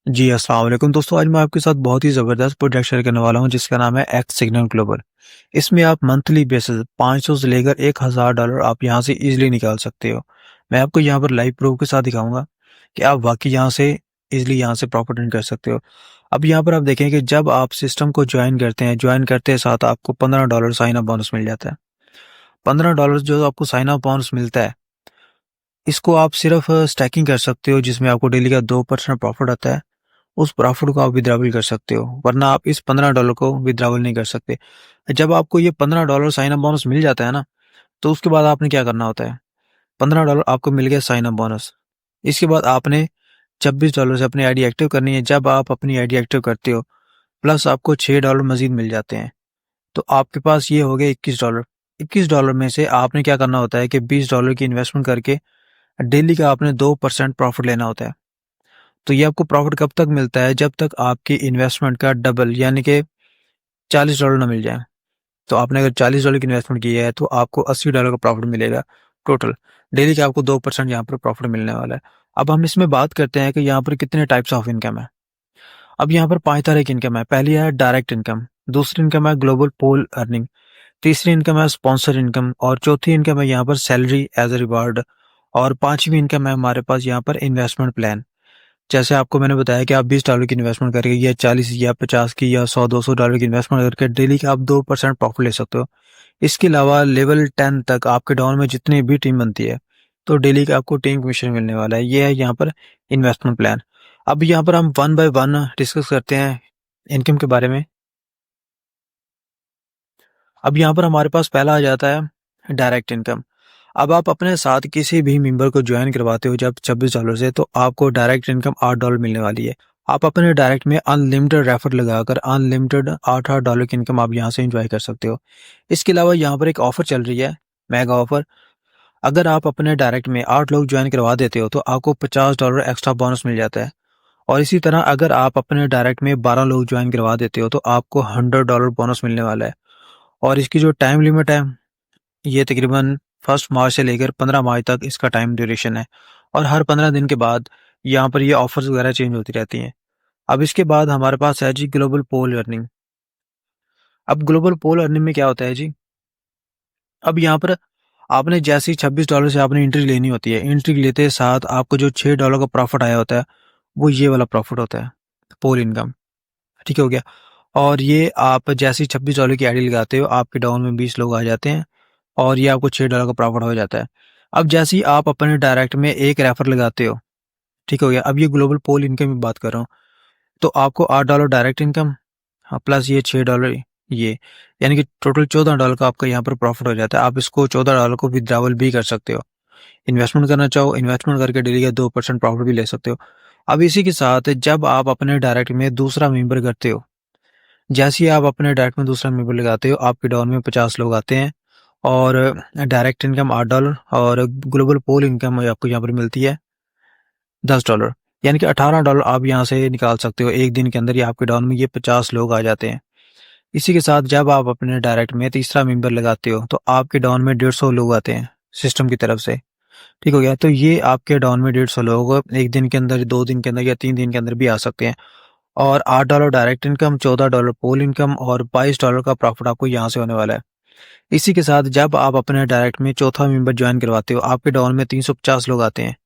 जी, अस्सलाम वालेकुम दोस्तों। आज मैं आपके साथ बहुत ही ज़बरदस्त प्रोजेक्ट शेयर करने वाला हूँ जिसका नाम है एक्स सिग्नल ग्लोबल। इसमें आप मंथली बेसिस 500 से लेकर $1000 आप यहाँ से ईज़िली निकाल सकते हो। मैं आपको यहाँ पर लाइव प्रूफ के साथ दिखाऊँगा कि आप वाक़ई यहाँ से ईज़िली यहाँ से प्रॉफ़िट अर्न कर सकते हो। अब यहाँ पर आप देखें कि जब आप सिस्टम को जॉइन करते हैं, जॉइन करते साथ आपको $15 साइन अप बोनस मिल जाता है। $15 जो आपको साइन अप बोनस मिलता है, इसको आप सिर्फ़ स्टैकिंग कर सकते हो जिसमें आपको डेली का 2% प्रॉफ़िट आता है। उस प्रॉफिट को आप विथड्रॉवल कर सकते हो, वरना आप इस $15 को विथड्रॉवल नहीं कर सकते। जब आपको ये $15 साइन अप बोनस मिल जाता है ना, तो उसके बाद आपने क्या करना होता है, $15 आपको मिल गया साइन अप बोनस। इसके बाद आपने $26 से अपनी आईडी एक्टिव करनी है। जब आप अपनी आईडी एक्टिव करते हो, प्लस आपको $6 मज़ीद मिल जाते हैं, तो आपके पास ये हो गए $21। $21 में से आपने क्या करना होता है कि $20 की इन्वेस्टमेंट करके डेली का आपने 2% प्रॉफिट लेना होता है। तो ये आपको प्रॉफिट कब तक मिलता है? जब तक आपकी इन्वेस्टमेंट का डबल यानी कि $40 ना मिल जाए। तो आपने अगर $40 की इन्वेस्टमेंट की है तो आपको $80 का प्रॉफिट मिलेगा टोटल। डेली का आपको 2% यहाँ पर प्रॉफिट मिलने वाला है। अब हम इसमें बात करते हैं कि यहाँ पर कितने टाइप्स ऑफ इनकम है। अब यहाँ पर 5 तरह की इनकम है। पहली है डायरेक्ट इनकम, दूसरी इनकम है ग्लोबल पूल अर्निंग, तीसरी इनकम है स्पॉन्सर इनकम और चौथी इनकम है यहाँ पर सैलरी एज अ रिवार्ड और पांचवी इनकम है हमारे पास यहाँ पर इन्वेस्टमेंट प्लान। जैसे आपको मैंने बताया कि आप $20 की इन्वेस्टमेंट करके या 40 या 50 की या 100-200 डॉलर की इन्वेस्टमेंट करके डेली का आप 2% प्रॉफिट ले सकते हो। इसके अलावा लेवल 10 तक आपके डाउन में जितनी भी टीम बनती है, तो डेली का आपको टीम कमीशन मिलने वाला है। ये है यहाँ पर इन्वेस्टमेंट प्लान। अब यहाँ पर हम वन बाय वन डिस्कस करते हैं इनकम के बारे में। अब यहाँ पर हमारे पास पहला आ जाता है डायरेक्ट इनकम। अब आप अपने साथ किसी भी मेंबर को ज्वाइन करवाते हो जब $26 से, तो आपको डायरेक्ट इनकम $8 मिलने वाली है। आप अपने डायरेक्ट में अनलिमिटेड रेफर लगाकर अनलिमिटेड $8 की इनकम आप यहाँ से एंजॉय कर सकते हो। इसके अलावा यहाँ पर एक ऑफर चल रही है, मेगा ऑफर। अगर आप अपने डायरेक्ट में 8 लोग ज्वाइन करवा देते हो तो आपको $50 एक्स्ट्रा बोनस मिल जाता है। और इसी तरह अगर आप अपने डायरेक्ट में 12 लोग ज्वाइन करवा देते हो तो आपको $100 बोनस मिलने वाला है। और इसकी जो टाइम लिमिट है, ये तकरीबन 1 मार्च से लेकर 15 मार्च तक इसका टाइम ड्यूरेशन है। और हर 15 दिन के बाद यहाँ पर ये ऑफर्स वगैरह चेंज होती रहती हैं। अब इसके बाद हमारे पास है जी ग्लोबल पोल अर्निंग। अब ग्लोबल पोल अर्निंग में क्या होता है जी, अब यहाँ पर आपने जैसे ही $26 से आपने एंट्री लेनी होती है, एंट्री लेते साथ आपको जो $6 का प्रॉफिट आया होता है, वो ये वाला प्रॉफिट होता है, पोल इनकम। ठीक हो गया। और ये आप जैसे ही $26 की आईडी लगाते हो, आपके डाउन में 20 लोग आ जाते हैं और ये आपको $6 का प्रॉफिट हो जाता है। अब जैसे ही आप अपने डायरेक्ट में एक रेफर लगाते हो, ठीक हो गया। अब ये ग्लोबल पोल इनकम की बात कर रहा हूँ, तो आपको $8 डायरेक्ट इनकम, हाँ, प्लस ये $6 ये, यानी कि टोटल $14 का आपका यहाँ पर प्रॉफिट हो जाता है। आप इसको $14 को विथड्रॉवल भी कर सकते हो। इन्वेस्टमेंट करना चाहो, इन्वेस्टमेंट करके डेली का 2% प्रॉफिट भी ले सकते हो। अब इसी के साथ जब आप अपने डायरेक्ट में दूसरा मेंबर करते हो, जैसे ही आप अपने डायरेक्ट में दूसरा मेंबर लगाते हो, आपके डाउन में 50 लोग आते हैं और डायरेक्ट इनकम $8 और ग्लोबल पोल इनकम आपको यहाँ पर मिलती है $10, यानी कि $18 आप यहाँ से निकाल सकते हो एक दिन के अंदर ही। आपके डाउन में ये 50 लोग आ जाते हैं। इसी के साथ जब आप अपने डायरेक्ट में तीसरा मेंबर लगाते हो तो आपके डाउन में 150 लोग आते हैं सिस्टम की तरफ से। ठीक हो गया। तो ये आपके डाउन में 150 लोग एक दिन के अंदर, 2 दिन के अंदर या 3 दिन के अंदर भी आ सकते हैं। और $8 डायरेक्ट इनकम, $14 पोल इनकम और $22 का प्रॉफिट आपको यहाँ से होने वाला है। इसी के साथ जब आप अपने डायरेक्ट में चौथा मेंबर ज्वाइन करवाते हो, आपके डाउन में 350 लोग आते हैं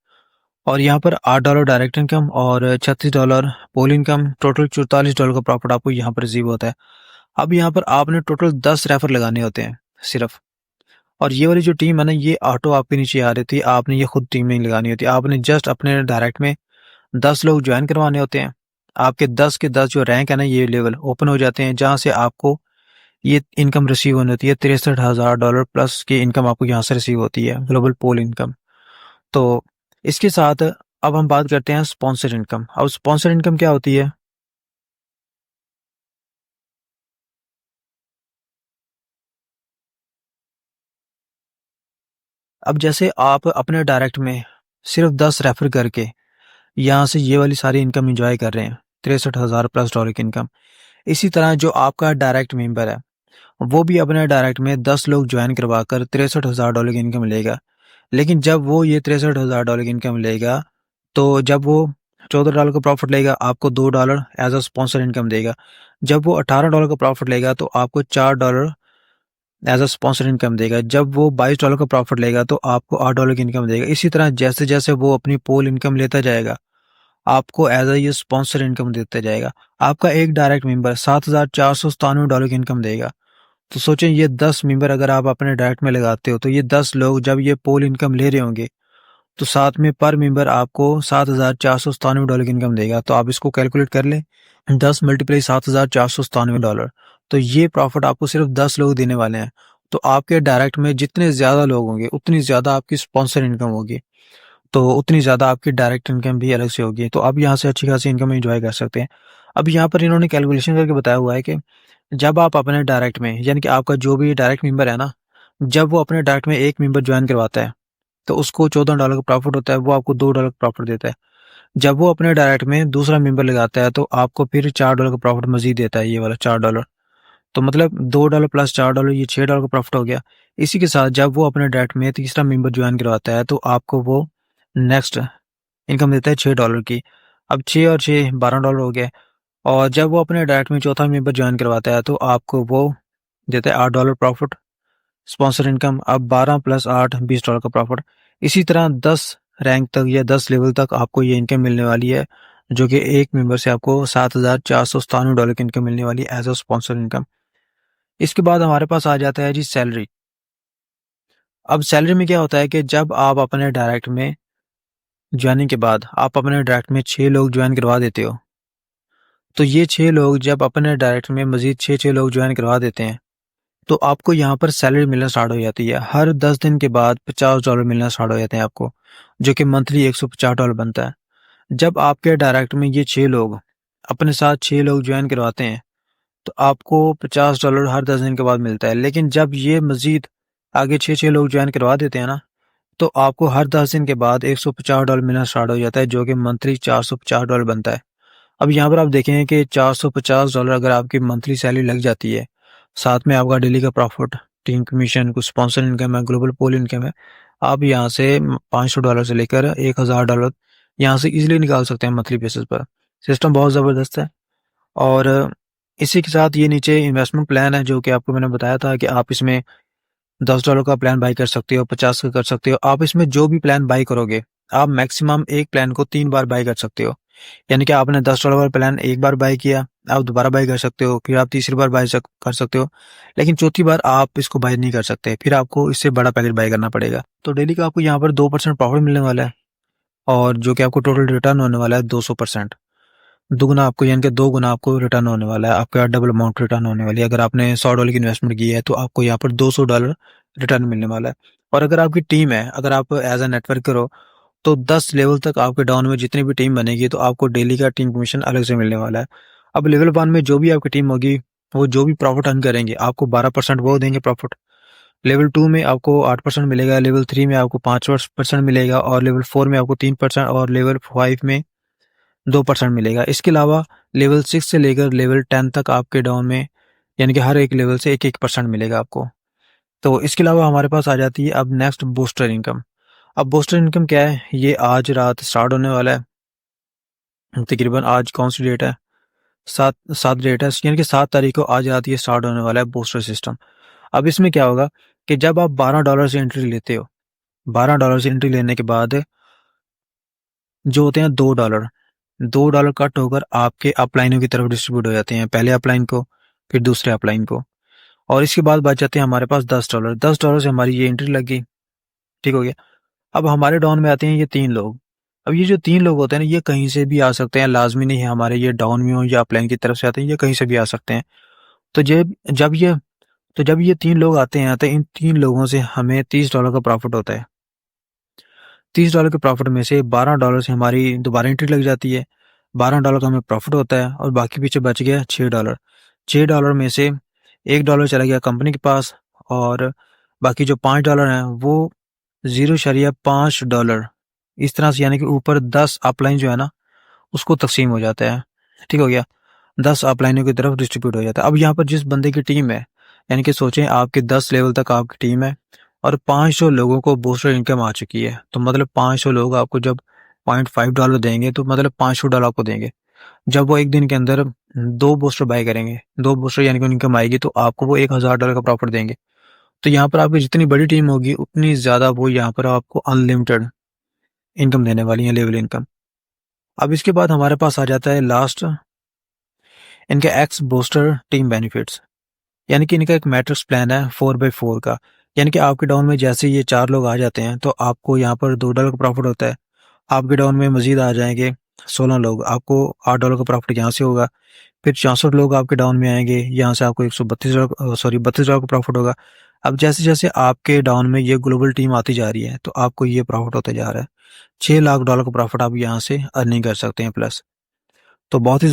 और यहाँ पर $8 डायरेक्ट इनकम और $36 पोल इनकम, टोटल $44 का प्रॉफिट आपको यहाँ पर रिसीव होता है। अब यहाँ पर आपने टोटल 10 रेफर लगाने होते हैं सिर्फ। और ये वाली जो टीम है ना, ये ऑटो आपके नीचे आ रही थी, आपने ये खुद टीम नहीं लगानी होती। आपने जस्ट अपने डायरेक्ट में 10 लोग ज्वाइन करवाने होते हैं। आपके 10 के 10 जो रैंक है ना, ये लेवल ओपन हो जाते हैं जहाँ से आपको ये इनकम रिसीव होनी होती है। $63,000 प्लस की इनकम आपको यहाँ से रिसीव होती है, ग्लोबल पोल इनकम। तो इसके साथ अब हम बात करते हैं स्पॉन्सर इनकम। अब स्पॉन्सर इनकम क्या होती है? अब जैसे आप अपने डायरेक्ट में सिर्फ 10 रेफर करके यहाँ से ये वाली सारी इनकम एंजॉय कर रहे हैं, 63,000 प्लस डॉलर की इनकम। इसी तरह जो आपका डायरेक्ट मेंबर है, वो भी अपने डायरेक्ट में 10 लोग ज्वाइन करवाकर $63,000 की इनकम लेगा। लेकिन जब वो ये $63,000 की इनकम लेगा, तो जब वो $14 का प्रॉफिट लेगा, आपको $2 एज अ स्पॉन्सर इनकम देगा। जब वो $18 का प्रॉफिट लेगा तो आपको $4 एज अ स्पॉन्सर इनकम देगा। जब वो $22 का प्रॉफिट लेगा तो आपको $8 की इनकम देगा। इसी तरह जैसे जैसे वो अपनी पोल इनकम लेता जाएगा, आपको एज अ ये स्पॉन्सर इनकम देता जाएगा। आपका एक डायरेक्ट मेंबर $7,497 की इनकम देगा। तो सोचें, ये 10 मेंबर अगर आप अपने डायरेक्ट में लगाते हो तो ये 10 लोग जब ये पोल इनकम ले रहे होंगे तो साथ में पर मेंबर आपको $7,497 की इनकम देगा। तो आप इसको कैलकुलेट कर लें, 10 मल्टीप्लाई $7,497। तो ये प्रॉफिट आपको सिर्फ 10 लोग देने वाले हैं। तो आपके डायरेक्ट में जितने ज़्यादा लोग होंगे उतनी ज़्यादा आपकी स्पॉन्सर इनकम होगी, तो उतनी ज़्यादा आपकी डायरेक्ट इनकम भी अलग से होगी। तो अब यहाँ से अच्छी खासी इनकम एंजॉय कर सकते हैं। अब यहाँ पर इन्होंने कैलकुलेशन करके बताया हुआ है कि जब आप अपने डायरेक्ट में, यानी कि आपका जो भी डायरेक्ट मेंबर है ना, जब वो अपने डायरेक्ट में एक मेंबर ज्वाइन करवाता है तो उसको $14 का प्रॉफिट होता है, वो आपको $2 का प्रॉफिट देता है। जब वो अपने डायरेक्ट में दूसरा मेंबर लगाता है तो आपको फिर $4 का प्रॉफिट मजीद देता है, ये वाला $4। तो मतलब $2 प्लस $4, ये $6 का प्रॉफिट हो गया। इसी के साथ जब वो अपने डायरेक्ट में तीसरा मेंबर ज्वाइन करवाता है तो आपको वो नेक्स्ट इनकम देता है $6 की। अब 6 और 6 $12 हो गए। और जब वो अपने डायरेक्ट में चौथा मेंबर ज्वाइन करवाता है तो आपको वो देता है $8 प्रॉफिट स्पॉन्सर इनकम। अब 12 प्लस 8 $20 का प्रॉफिट। इसी तरह 10 रैंक तक या 10 लेवल तक आपको ये इनकम मिलने वाली है, जो कि एक मेंबर से आपको $7,497 की इनकम मिलने वाली है एज अ स्पॉन्सर इनकम। इसके बाद हमारे पास आ जाता है जी सैलरी। अब सैलरी में क्या होता है कि जब आप अपने डायरेक्ट में ज्वाइनिंग के बाद आप अपने डायरेक्ट में 6 लोग ज्वाइन करवा देते हो, तो ये 6 लोग जब अपने डायरेक्ट में मजीद 6 लोग ज्वाइन करवा देते हैं तो आपको यहाँ पर सैलरी मिलना स्टार्ट हो जाती है। हर 10 दिन के बाद $50 मिलना स्टार्ट हो जाते हैं आपको, जो कि मंथली $150 बनता है। जब आपके डायरेक्ट में ये 6 लोग अपने साथ 6 लोग ज्वाइन करवाते हैं तो आपको $50 हर 10 दिन के बाद मिलता है। लेकिन जब ये मजीद आगे 6 लोग ज्वाइन करवा देते हैं ना, तो आपको हर 10 दिन के बाद $150 मिलना स्टार्ट हो जाता है, जो कि मंथली $450 बनता है। अब यहाँ पर आप देखें कि $450 अगर आपकी मंथली सैलरी लग जाती है, साथ में आपका डेली का प्रॉफिट, टीम कमीशन, कुछ स्पॉन्सर इनकम है, ग्लोबल पोल इनकम है, आप यहाँ से $500 से लेकर $1,000 यहाँ से इजीली निकाल सकते हैं मंथली बेसिस पर। सिस्टम बहुत ज़बरदस्त है। और इसी के साथ ये नीचे इन्वेस्टमेंट प्लान है, जो कि आपको मैंने बताया था कि आप इसमें $10 का प्लान बाई कर सकते हो, 50 का कर सकते हो। आप इसमें जो भी प्लान बाई करोगे, आप मैक्सिमम एक प्लान को 3 बार बाई कर सकते हो। यानी कि आपने $10 का प्लान एक बार बाई किया, आप दोबारा बाई कर सकते हो, फिर आप तीसरी बार कर सकते हो, लेकिन चौथी बार आप इसको बाई नहीं कर सकते, फिर आपको इससे बड़ा पैकेज बाई करना पड़ेगा। तो डेली का आपको यहाँ पर 2% प्रॉफिट मिलने वाला है, और जो कि आपको टोटल रिटर्न होने वाला है 200%। दुगुना आपको, यानी कि 2 गुना आपको रिटर्न होने वाला है, आपका डबल अमाउंट रिटर्न होने वाली है। अगर आपने $100 की इन्वेस्टमेंट की है तो आपको यहाँ पर $200 रिटर्न मिलने वाला है। और अगर आपकी टीम है, अगर आप एज अ नेटवर्क करो, तो 10 लेवल तक आपके डाउन में जितनी भी टीम बनेगी तो आपको डेली का टीम कमीशन अलग से मिलने वाला है। अब लेवल 1 में जो भी आपकी टीम होगी, वो जो भी प्रॉफिट अर्न करेंगे आपको 12% वो देंगे प्रॉफिट। लेवल 2 में आपको 8% मिलेगा, लेवल 3 में आपको 5% मिलेगा, और लेवल 4 में आपको 3%, और लेवल 5 में 2% मिलेगा। इसके अलावा लेवल 6 से लेकर लेवल 10 तक आपके डाउन में, यानी कि हर एक लेवल से 1% मिलेगा आपको। तो इसके अलावा हमारे पास आ जाती है अब नेक्स्ट बूस्टर इनकम। अब बूस्टर इनकम क्या है, ये आज रात स्टार्ट होने वाला है। तकरीबन आज कौन सी डेट है, 7 डेट है, यानी कि 7 तारीख को आज रात ये स्टार्ट होने वाला है बूस्टर सिस्टम। अब इसमें क्या होगा कि जब आप $12 से एंट्री लेते हो, $12 से एंट्री लेने के बाद जो होते हैं $2 कट होकर आपके अपलाइनों की तरफ डिस्ट्रीब्यूट हो जाते हैं, पहले अपलाइन को फिर दूसरे अपलाइन को, और इसके बाद बच जाते हैं हमारे पास $10। $10 से हमारी ये एंट्री लग गई, ठीक हो गया। अब हमारे डाउन में आते हैं ये 3 लोग। अब ये जो 3 लोग होते हैं ना, ये कहीं से भी आ सकते हैं, लाजमी नहीं है हमारे ये डाउन में हो या अपलाइन की तरफ से आते हैं, ये कहीं से भी आ सकते हैं। तो जब ये 3 लोग आते हैं तो इन 3 लोगों से हमें $30 का प्रॉफिट होता है। $30 के प्रॉफिट में से $12 से हमारी दोबारा एंट्री लग जाती है, $12 का हमें प्रॉफिट होता है, और बाकी पीछे बच गया $6। $6 में से $1 चला गया कंपनी के पास, और बाकी जो $5 हैं वो $0.5 इस तरह से, यानी कि ऊपर 10 अपलाइन जो है ना उसको तकसीम हो जाता है, ठीक हो गया। 10 अपलाइनों की तरफ डिस्ट्रीब्यूट हो जाता है। अब यहाँ पर जिस बंदे की टीम है, यानी कि सोचें आपके 10 लेवल तक आपकी टीम है और 500 लोगों को बूस्टर इनकम आ चुकी है, तो मतलब 500 लोग आपको जब $0.5 देंगे तो मतलब $500 आपको देंगे। जब वो एक दिन के अंदर 2 बूस्टर बाय करेंगे, 2 बूस्टर यानी कि उनकी इनकम आएगी तो आपको वो $1000 का प्रॉफ़िट देंगे। तो यहाँ पर आपकी जितनी बड़ी टीम होगी उतनी ज़्यादा वो यहाँ पर आपको अनलिमिटेड इनकम देने वाली है, लेवल इनकम। अब इसके बाद हमारे पास आ जाता है लास्ट इनके एक्स बूस्टर टीम बेनिफिट्स। यानी कि इनका एक मैट्रिक्स प्लान है 4x4 का। यानी कि आपके डाउन में जैसे ये 4 लोग आ जाते हैं तो आपको यहाँ पर $2 का प्रॉफिट होता है। आपके डाउन में मजीद आ जाएंगे 16 लोग, आपको $8 का प्रॉफिट यहाँ से होगा। फिर 64 लोग आपके डाउन में आएंगे, यहाँ से आपको 32 डॉलर का प्रॉफिट होगा। अब जैसे जैसे आपके डाउन में ये ग्लोबल टीम आती जा रही है तो आपको ये प्रॉफिट होता जा रहा है। $6 लाख का प्रॉफिट आप यहाँ से अर्निंग कर सकते हैं प्लस। तो बहुत ही